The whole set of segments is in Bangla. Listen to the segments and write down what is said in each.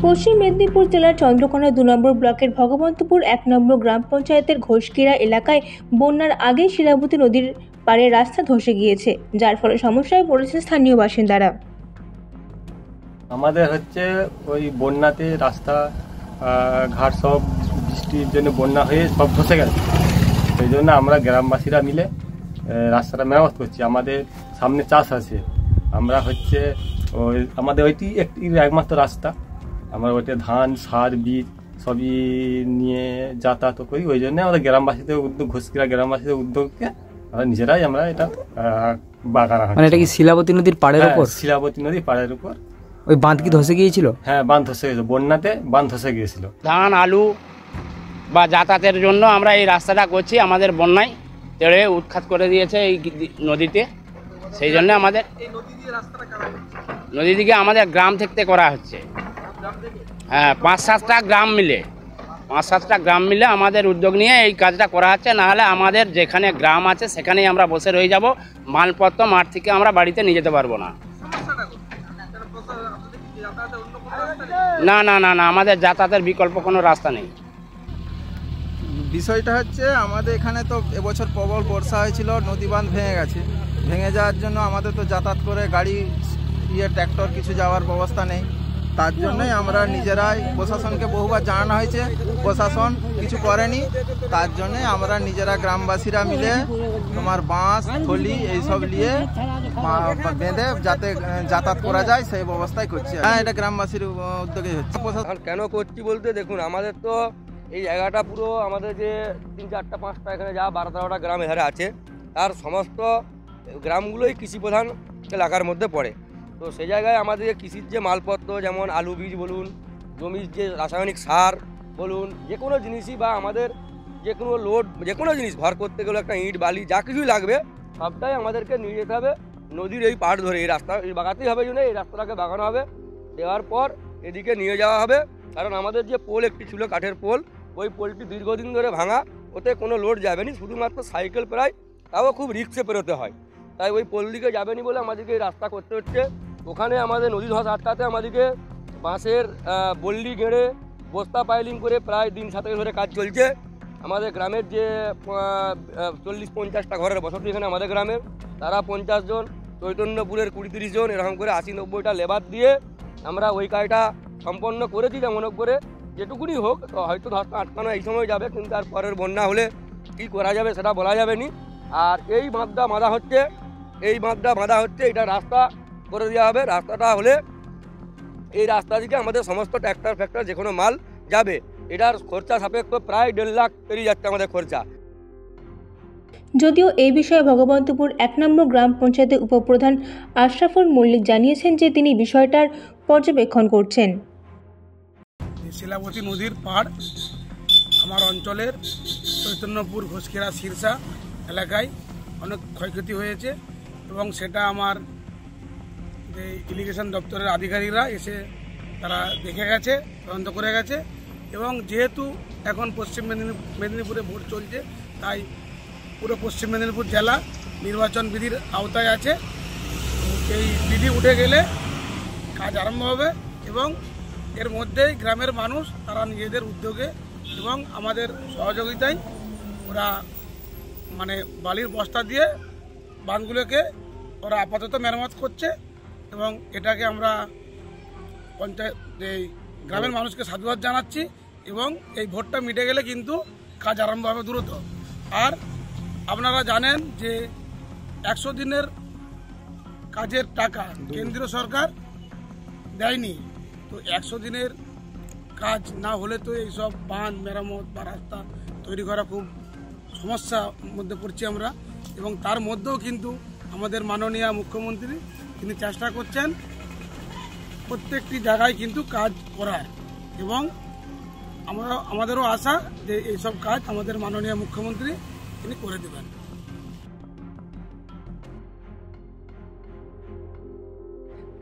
পশ্চিম মেদিনীপুর জেলার চন্দ্রকোনা 2 নম্বর ব্লকের ভগবন্তপুর 1 নম্বর গ্রাম পঞ্চায়েতের ঘোষকিরা এলাকায় বন্যার আগে শিলাবতী নদীর পাড়ে রাস্তা ধসে গিয়েছে, যার ফলে সমস্যায় পড়েছে স্থানীয় বাসিন্দারা। আমাদের হচ্ছে ওই বন্যাতে রাস্তা ঘাট সব বৃষ্টির জন্য বন্যা হয়ে সব ধসে গেছে। সেই জন্য আমরা গ্রামবাসীরা মিলে রাস্তাটা মেরামত করছি। আমাদের সামনে চাষ আছে, আমরা হচ্ছে ওই আমাদের ওইটি একমাত্র রাস্তা। আমরা ওইটা ধান সার বীজ সবই নিয়ে যাতায়াত করি। ওই জন্য আমাদের গ্রামবাসীদের উদ্যোগ, ঘোষকিরা গ্রামবাসীদের উদ্যোগকে আমরা নিজেরাই আমরা এটা বাগান। মানে এটা কি শিলাবতী নদীর পাড়ের উপর? শিলাবতী নদীর পাড়ের উপর। ওই বাঁধ কি ধসে গিয়েছিল? হ্যাঁ, বাঁধ ধসে গেছিল, বন্যাতে বাঁধ ধসে গিয়েছিল। ধান আলু বা যাতায়াতের জন্য আমরা এই রাস্তাটা করছি। আমাদের বন্যায় তেড়ে উৎখাত করে দিয়েছে এই নদীতে। সেই জন্য আমাদের নদী দিকে আমাদের গ্রাম থেকে করা হচ্ছে। হ্যাঁ, 5-7টা গ্রাম মিলে আমাদের উদ্যোগ নিয়ে এই কাজটা করা হচ্ছে। নাহলে আমাদের যেখানে গ্রাম আছে সেখানেই আমরা বসে রয়ে যাব। মালপত্র মাঠ থেকে আমরা বাড়িতে নিয়ে যেতে পারবো না। না না না না আমাদের যাতায়াতের বিকল্প কোনো রাস্তা নেই। বিষয়টা হচ্ছে আমাদের এখানে তো এবছর প্রবল বর্ষা হয়েছিল, নদী বাঁধ ভেঙে যাওয়ার জন্য আমাদের তো যাতায়াত করে গাড়ি ট্র্যাক্টর কিছু যাওয়ার ব্যবস্থা নেই। তার জন্যই আমরা নিজেরাই প্রশাসনকে বহুবার জানানো হয়েছে, প্রশাসন কিছু করেনি। তার জন্যে আমরা নিজেরা গ্রামবাসীরা মিলে তোমার বাঁশ থলি এইসব নিয়ে বেঁধে যাতে যাতায়াত করা যায় সেই ব্যবস্থাই করছি। হ্যাঁ, এটা গ্রামবাসীর উদ্যোগে হচ্ছে। প্রশাসন কেন করছি বলতে, দেখুন আমাদের তো এই জায়গাটা পুরো আমাদের যে 3-4-5টা এখানে যা 12-13টা গ্রাম এখানে আছে, তার সমস্ত গ্রামগুলোই কৃষি প্রধান এলাকার মধ্যে পড়ে। তো সেই জায়গায় আমাদের কৃষির যে মালপত্র, যেমন আলু বীজ বলুন, জমির যে রাসায়নিক সার বলুন, যে কোনো জিনিসই বা আমাদের যে কোনো লোড, যে কোনো জিনিস ভর করতে গেলে একটা ইট বালি যা কিছুই লাগবে সবটাই আমাদেরকে নিয়ে যেতে হবে নদীর এই পাড় ধরে। এই রাস্তা বাগাতেই হবে, জন্য এই রাস্তাটাকে বাগানো হবে, দেওয়ার পর এদিকে নিয়ে যাওয়া হবে। কারণ আমাদের যে পোল একটি ছিল কাঠের পোল, ওই পোলটি দীর্ঘদিন ধরে ভাঙা, ওতে কোনো লোড যাবে না, শুধুমাত্র সাইকেল প্রায়, তাও খুব রিক্সে পেরোতে হয়। তাই ওই পোল দিকে যাবে না বলে আমাদেরকে এই রাস্তা করতে হচ্ছে। ওখানে আমাদের নদী ধস আটকাতে আমাদেরকে বাঁশের বল্লি গেড়ে বস্তা পাইলিং করে প্রায় 3 7 ধরে কাজ চলছে। আমাদের গ্রামের যে 40-50টা ঘরের বসতি এখানে আমাদের গ্রামের, তারা 50 জন, চৈতন্যপুরের 20-30 জন, এরকম করে 80-90টা লেবার দিয়ে আমরা ওই কাজটা সম্পন্ন করেছি। যেমন করে যেটুকুনি হোক, তো হয়তো ধসটা আটকানো এই সময় যাবে, কিন্তু আর পরের বন্যা হলে কী করা যাবে সেটা বলা যাবে না। আর এই বাঁধটা বাঁধা হচ্ছে, এটা রাস্তা করে দেওয়া হবে। রাস্তাটা হলে এই রাস্তা দিকে আমাদের সমস্ত ট্র্যাক্টর ফ্যাক্টর যে কোনো মাল যাবে। এটার খরচা সাপেক্ষ প্রায় 1.5 লাখ পেরিয়ে যাচ্ছে আমাদের খরচা। যদিও এই বিষয়ে ভগবন্তপুর 1 নম্বর গ্রাম পঞ্চায়েতের উপপ্রধান আশরাফুল মল্লিক জানিয়েছেন যে তিনি বিষয়টার পর্যবেক্ষণ করছেন। শিলাবতী নদীর পাড় আমার অঞ্চলের চৈতন্যপুর ঘোষকিরা শীর্ষা এলাকায় অনেক ক্ষয়ক্ষতি হয়েছে, এবং সেটা আমার যে ইরিগেশন দপ্তরের আধিকারিকরা এসে তারা দেখে গেছে, তদন্ত করে গেছে। এবং যেহেতু এখন পশ্চিম মেদিনীপুরে ভোট চলছে, তাই পুরো পশ্চিম মেদিনীপুর জেলা নির্বাচন বিধির আওতায় আছে। এই বিধি উঠে গেলে কাজ আরম্ভ হবে, এবং এর মধ্যেই গ্রামের মানুষ তারা নিজেদের উদ্যোগে এবং আমাদের সহযোগিতায় ওরা মানে বালির বস্তা দিয়ে বাঁধগুলোকে ওরা আপাতত মেরামত করছে। এবং এটাকে আমরা পঞ্চায়েত এই গ্রামের মানুষকে সাধুবাদ জানাচ্ছি। এবং এই ভোটটা মিটে গেলে কিন্তু কাজ আরম্ভ হবে দ্রুত। আর আপনারা জানেন যে 100 দিনের কাজের টাকা কেন্দ্রীয় সরকার দেয়নি। তো 100 দিনের কাজ না হলে তো এইসব বাঁধ মেরামত বা রাস্তা তৈরি করা খুব সমস্যার মধ্যে পড়ছি আমরা। এবং তার মধ্যেও কিন্তু আমাদের মাননীয় মুখ্যমন্ত্রী তিনি চেষ্টা করছেন প্রত্যেকটি জায়গায় কিন্তু কাজ করার, এবং আমাদেরও আশা যে এইসব কাজ আমাদের মাননীয় মুখ্যমন্ত্রী তিনি করে দেবেন।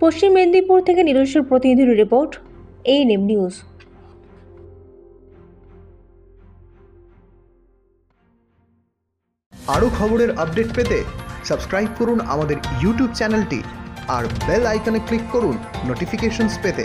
পশ্চিম মেদিনীপুর থেকে নিজস্ব প্রতিনিধির রিপোর্ট, ANM নিউজ। আরও খবরের আপডেট পেতে সাবস্ক্রাইব করুন আমাদের ইউটিউব চ্যানেলটি আর বেল আইকনে ক্লিক করুন নোটিফিকেশনস পেতে।